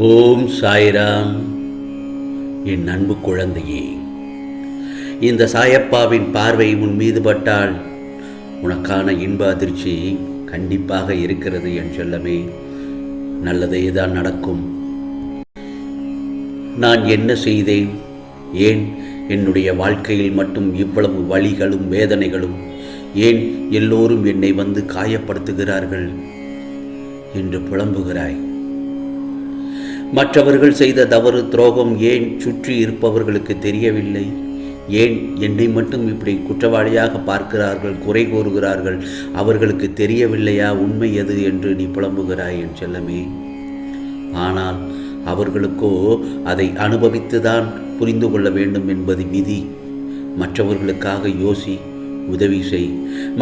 ஓம் சாய்ராம். என் அன்பு குழந்தையே, இந்த சாயப்பாவின் பார்வை உன் மீது பட்டால் உனக்கான இன்ப அதிர்ச்சி கண்டிப்பாக இருக்கிறது என் செல்லமே. நல்லதே தான் நடக்கும். நான் என்ன செய்தேன்? ஏன் என்னுடைய வாழ்க்கையில் மட்டும் இவ்வளவு வலிகளும் வேதனைகளும்? ஏன் எல்லோரும் என்னை வந்து காயப்படுத்துகிறார்கள் என்று புலம்புகிறாய்? மற்றவர்கள் செய்த தவறு துரோகம் ஏன் சுற்றி இருப்பவர்களுக்கு தெரியவில்லை? ஏன் என்னை மட்டும் இப்படி குற்றவாளியாக பார்க்கிறார்கள், குறை கூறுகிறார்கள்? அவர்களுக்கு தெரியவில்லையா உண்மை எது என்று நீ புலம்புகிறாய் என் செல்லமே. ஆனால் அவர்களுக்கோ அதை அனுபவித்துதான் புரிந்து கொள்ள வேண்டும் என்பது விதி. மற்றவர்களுக்காக யோசி, உதவி செய்.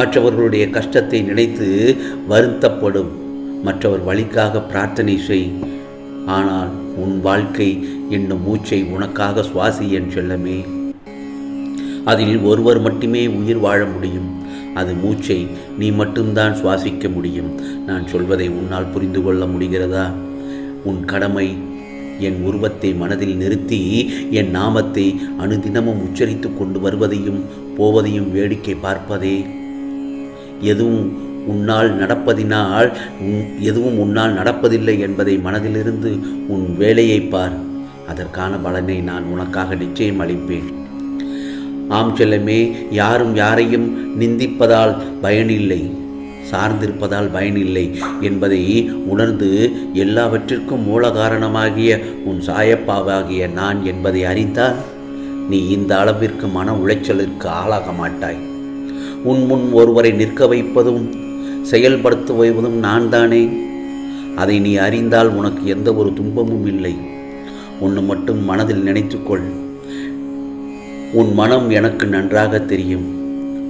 மற்றவர்களுடைய கஷ்டத்தை நினைத்து வருத்தப்படும். மற்றவர் வழிக்காக பிரார்த்தனை செய். ஆனால் உன் வாழ்க்கை என்னும் மூச்சை உனக்காக சுவாசி என் செல்லமே. அதில் ஒருவர் மட்டுமே உயிர் வாழ முடியும். அது மூச்சை நீ மட்டும்தான் சுவாசிக்க முடியும். நான் சொல்வதை உன்னால் புரிந்து கொள்ள முடிகிறதா? உன் கடமை என் உருவத்தை மனதில் நிறுத்தி என் நாமத்தை அனுதினமும் உச்சரித்து கொண்டு வருவதையும் போவதையும் வேடிக்கை பார்ப்பதே. எதுவும் உன்னால் நடப்பதில்லை என்பதை மனதிலிருந்து உன் வேலையை பார். அதற்கான பலனை நான் உனக்காக நிச்சயம் அளிப்பேன். ஆம் செல்லமே, யாரும் யாரையும் நிந்திப்பதால் பயனில்லை, சார்ந்திருப்பதால் பயனில்லை என்பதை உணர்ந்து எல்லாவற்றிற்கும் மூல காரணமாகிய உன் சாயப்பாவாகிய நான் என்பதை அறிந்தால் நீ இந்த அளவிற்கு மன உளைச்சலுக்கு ஆளாக மாட்டாய். உன் முன் ஒருவரை நிற்க வைப்பதும் செயல்படுத்துவதும் நான் தானே. அதை நீ அறிந்தால் உனக்கு எந்த ஒரு துன்பமும் இல்லை. ஒன்று மட்டும் மனதில் நினைத்துக்கொள். உன் மனம் எனக்கு நன்றாக தெரியும்.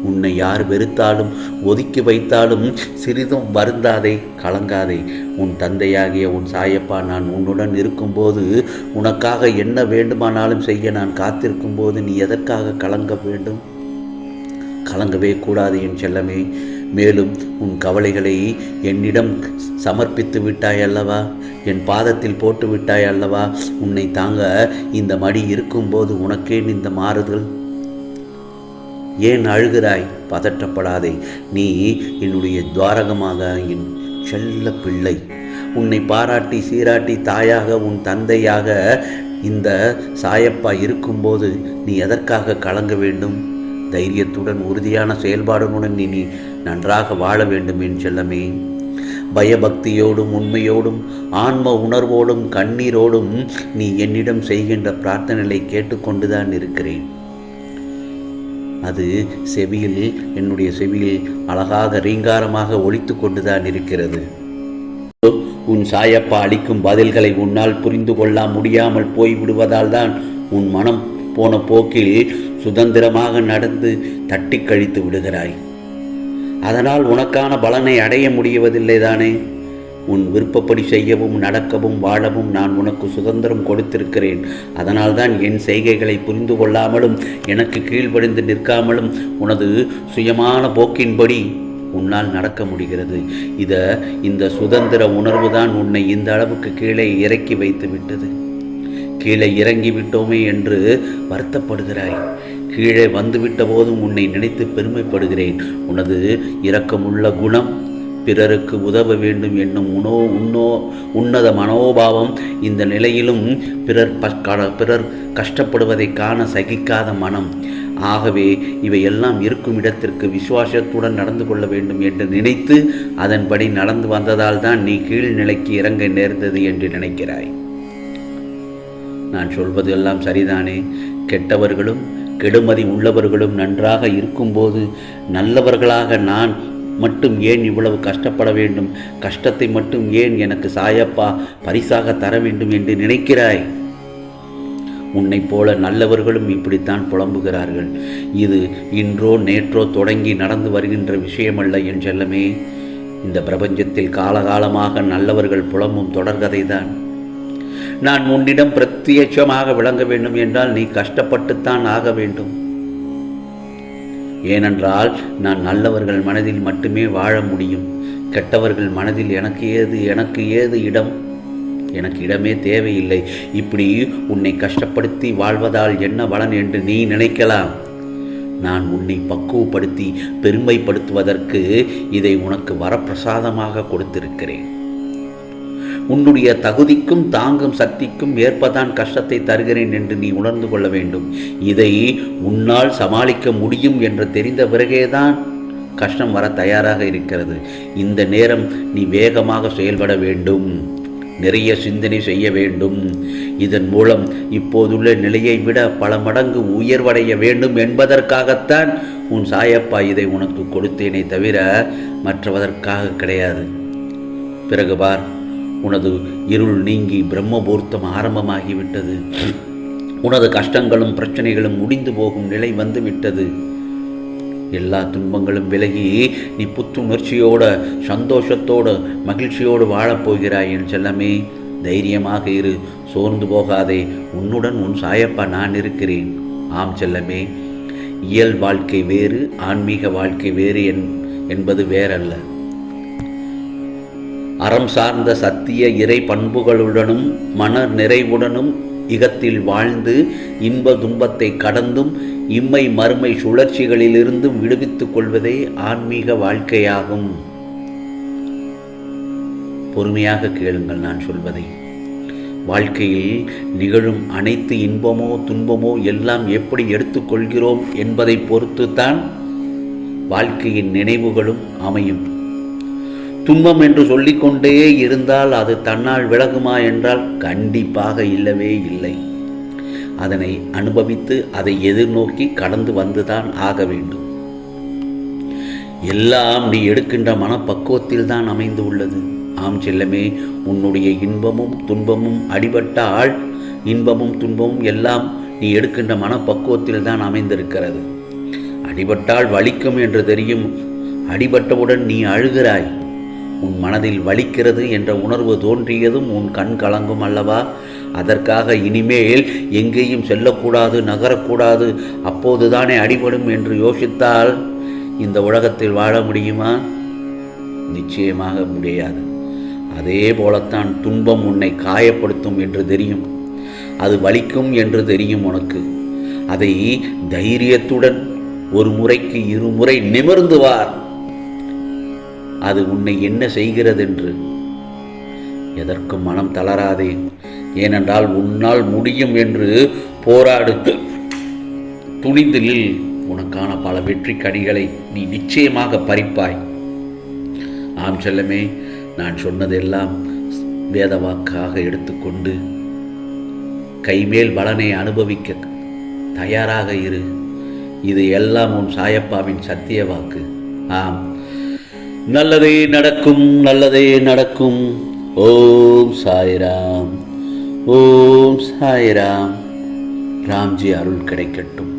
உன்னை யார் வெறுத்தாலும் ஒதுக்கி வைத்தாலும் சிறிதும் வருந்தாதே, கலங்காதே. உன் தந்தையாகிய உன் சாயப்பா நான் உன்னுடன் இருக்கும்போது, உனக்காக என்ன வேண்டுமானாலும் செய்ய நான் காத்திருக்கும் போது நீ எதற்காக கலங்க வேண்டும்? கலங்கவே கூடாது என் செல்லமே. மேலும் உன் கவலைகளை என்னிடம் சமர்ப்பித்து விட்டாய் அல்லவா? என் பாதத்தில் போட்டு விட்டாய் அல்லவா? உன்னை தாங்க இந்த மடி இருக்கும்போது உனக்கேன் இந்த மாறுதல்? ஏன் அழுகிறாய்? பதற்றப்படாதே. நீ என்னுடைய துவாரகமாக, என் செல்ல பிள்ளை. உன்னை பாராட்டி சீராட்டி தாயாக, உன் தந்தையாக இந்த சாயப்பா இருக்கும்போது நீ எதற்காக கலங்க வேண்டும்? தைரியத்துடன் உறுதியான செயல்பாடுடன் நீ நன்றாக வாழ வேண்டும் என் செல்லமே. பயபக்தியோடும் உண்மையோடும் ஆன்ம உணர்வோடும் கண்ணீரோடும் நீ என்னிடம் செய்கின்ற பிரார்த்தனைகளை கேட்டுக்கொண்டுதான் இருக்கிறேன். அது செவியில், என்னுடைய செவியில் அழகாக ரீங்காரமாக ஒலித்து கொண்டுதான் இருக்கிறது. உன் சாயப்பா அளிக்கும் பதில்களை உன்னால் புரிந்து கொள்ள முடியாமல் போய்விடுவதால் தான் உன் மனம் போன போக்கில் சுதந்திரமாக நடந்து தட்டி கழித்து விடுகிறாய். அதனால் உனக்கான பலனை அடைய முடியவதில்லை தானே. உன் விருப்பப்படி செய்யவும் நடக்கவும் வாழவும் நான் உனக்கு சுதந்திரம் கொடுத்திருக்கிறேன். அதனால்தான் என் செய்கைகளை புரிந்து கொள்ளாமலும் எனக்கு கீழ்ப்படிந்து நிற்காமலும் உனது சுயமான போக்கின்படி உன்னால் நடக்க முடிகிறது. இந்த சுதந்திர உணர்வு தான் உன்னை இந்த அளவுக்கு கீழே இறக்கி வைத்து விட்டது. கீழே இறங்கி விட்டோமே என்று வருத்தப்படுகிறாய். கீழே வந்துவிட்ட போதும் உன்னை நினைத்து பெருமைப்படுகிறேன். உனது இரக்கமுள்ள குணம், பிறருக்கு உதவ வேண்டும் என்னும் உன்னத மனோபாவம், இந்த நிலையிலும் பிறர் கஷ்டப்படுவதை காண சகிக்காத மனம். ஆகவே இவையெல்லாம் இருக்கும் இடத்திற்கு விசுவாசத்துடன் நடந்து கொள்ள வேண்டும் என்று நினைத்து அதன்படி நடந்து வந்ததால் தான் நீ கீழ்நிலைக்கு இறங்க நேர்ந்தது என்று நினைக்கிறாய். நான் சொல்வது எல்லாம் சரிதானே? கெட்டவர்களும் கெடுமதி உள்ளவர்களும் நன்றாக இருக்கும்போது நல்லவர்களாக நான் மட்டும் ஏன் இவ்வளவு கஷ்டப்பட வேண்டும்? கஷ்டத்தை மட்டும் ஏன் எனக்கு சாயப்பா பரிசாக தர வேண்டும் என்று நினைக்கிறாய்? உன்னை போல நல்லவர்களும் இப்படித்தான் புலம்புகிறார்கள். இது இன்றோ நேற்றோ தொடங்கி நடந்து வருகின்ற விஷயமல்ல என் செல்லமே. இந்த பிரபஞ்சத்தில் காலகாலமாக நல்லவர்கள் புலம்பும் தொடர்கதைதான். நான் உன்னிடம் பிரத்யட்சமாக விளங்க வேண்டும் என்றால் நீ கஷ்டப்பட்டுத்தான் ஆக வேண்டும். ஏனென்றால் நான் நல்லவர்கள் மனதில் மட்டுமே வாழ முடியும். கெட்டவர்கள் மனதில் எனக்கு ஏது இடம் எனக்கு இடமே தேவையில்லை. இப்படி உன்னை கஷ்டப்படுத்தி வாழ்வதால் என்ன பலன் என்று நீ நினைக்கலாம். நான் உன்னை பக்குவப்படுத்தி பெருமைப்படுத்துவதற்கு இதை உனக்கு வரப்பிரசாதமாக கொடுத்திருக்கிறேன். உன்னுடைய தகுதிக்கும் தாங்கும் சக்திக்கும் ஏற்பதான் கஷ்டத்தை தருகிறேன் என்று நீ உணர்ந்து கொள்ள வேண்டும். இதை உன்னால் சமாளிக்க முடியும் என்று தெரிந்த பிறகேதான் கஷ்டம் வர தயாராக இருக்கிறது. இந்த நேரம் நீ வேகமாக செயல்பட வேண்டும், நிறைய சிந்தனை செய்ய வேண்டும். இதன் மூலம் இப்போதுள்ள நிலையை விட பல மடங்கு உயர்வடைய வேண்டும் என்பதற்காகத்தான் உன் சாயப்பா இதை உனக்கு கொடுத்தேனே தவிர மற்றவதற்காக கிடையாது. பிறகு பார், உனது இருள் நீங்கி பிரம்மபூர்த்தம் ஆரம்பமாகிவிட்டது. உனது கஷ்டங்களும் பிரச்சனைகளும் முடிந்து போகும் நிலை வந்துவிட்டது. எல்லா துன்பங்களும் விலகி நீ புத்துணர்ச்சியோடு சந்தோஷத்தோடு மகிழ்ச்சியோடு வாழப்போகிறாய். என் செல்லமே, தைரியமாக இரு, சோர்ந்து போகாதே. உன்னுடன் உன் சாயப்பா நான் இருக்கிறேன். ஆம் செல்லமே, இயல் வாழ்க்கை வேறு, ஆன்மீக வாழ்க்கை வேறு என்பது வேறல்ல. அறம் சார்ந்த சத்திய இறை பண்புகளுடனும் மன நிறைவுடனும் இகத்தில் வாழ்ந்து இன்ப துன்பத்தை கடந்தும் இம்மை மறுமை சுழற்சிகளிலிருந்தும் விடுவித்துக் கொள்வதே ஆன்மீக வாழ்க்கையாகும். பொறுமையாக கேளுங்கள் நான் சொல்வதை. வாழ்க்கையில் நிகழும் அனைத்து இன்பமோ துன்பமோ எல்லாம் எப்படி எடுத்துக்கொள்கிறோம் என்பதை பொறுத்துத்தான் வாழ்க்கையின் நினைவுகளும் அமையும். துன்பம் என்று சொல்லிக்கொண்டே இருந்தால் அது தன்னால் விலகுமா என்றால் கண்டிப்பாக இல்லவே இல்லை. அதனை அனுபவித்து அதை எதிர்நோக்கி கடந்து வந்துதான் ஆக வேண்டும். எல்லாம் நீ எடுக்கின்ற மனப்பக்குவத்தில் தான் அமைந்து உள்ளது. ஆம் செல்லமே, உன்னுடைய இன்பமும் துன்பமும் அடிபட்டால் இன்பமும் துன்பமும் எல்லாம் நீ எடுக்கின்ற மனப்பக்குவத்தில் தான் அமைந்திருக்கிறது. அடிபட்டால் வலிக்கும் என்று தெரியும். அடிபட்டவுடன் நீ அழுகிறாய். உன் மனதில் வலிக்கிறது என்ற உணர்வு தோன்றியதும் உன் கண் கலங்கும் அல்லவா? அதற்காக இனிமேல் எங்கேயும் செல்லக்கூடாது, நகரக்கூடாது, அப்போதுதானே அடிபடும் என்று யோசித்தால் இந்த உலகத்தில் வாழ முடியுமா? நிச்சயமாக முடியாது. அதே போலத்தான் துன்பம் உன்னை காயப்படுத்தும் என்று தெரியும், அது வலிக்கும் என்று தெரியும் உனக்கு. அதை தைரியத்துடன் ஒரு முறைக்கு இருமுறை நிமிர்ந்து வார். அது உன்னை என்ன செய்கிறது என்று. எதற்கும் மனம் தளராதே. ஏனென்றால் உன்னால் முடியும் என்று போராடு. துணிந்திலில் உனக்கான பல வெற்றி கனிகளை நீ நிச்சயமாக பறிப்பாய். ஆம் செல்லமே, நான் சொன்னதெல்லாம் வேத வாக்காக எடுத்துக்கொண்டு கைமேல் பலனை அனுபவிக்க தயாராக இரு. இது எல்லாம் உன் சாயப்பாவின் சத்திய வாக்கு. ஆம், நல்லதே நடக்கும், நல்லதே நடக்கும். ஓம் சாய்ராம், ஓம் சாய்ராம். ராம்ஜி அருள் கிடைக்கட்டும்.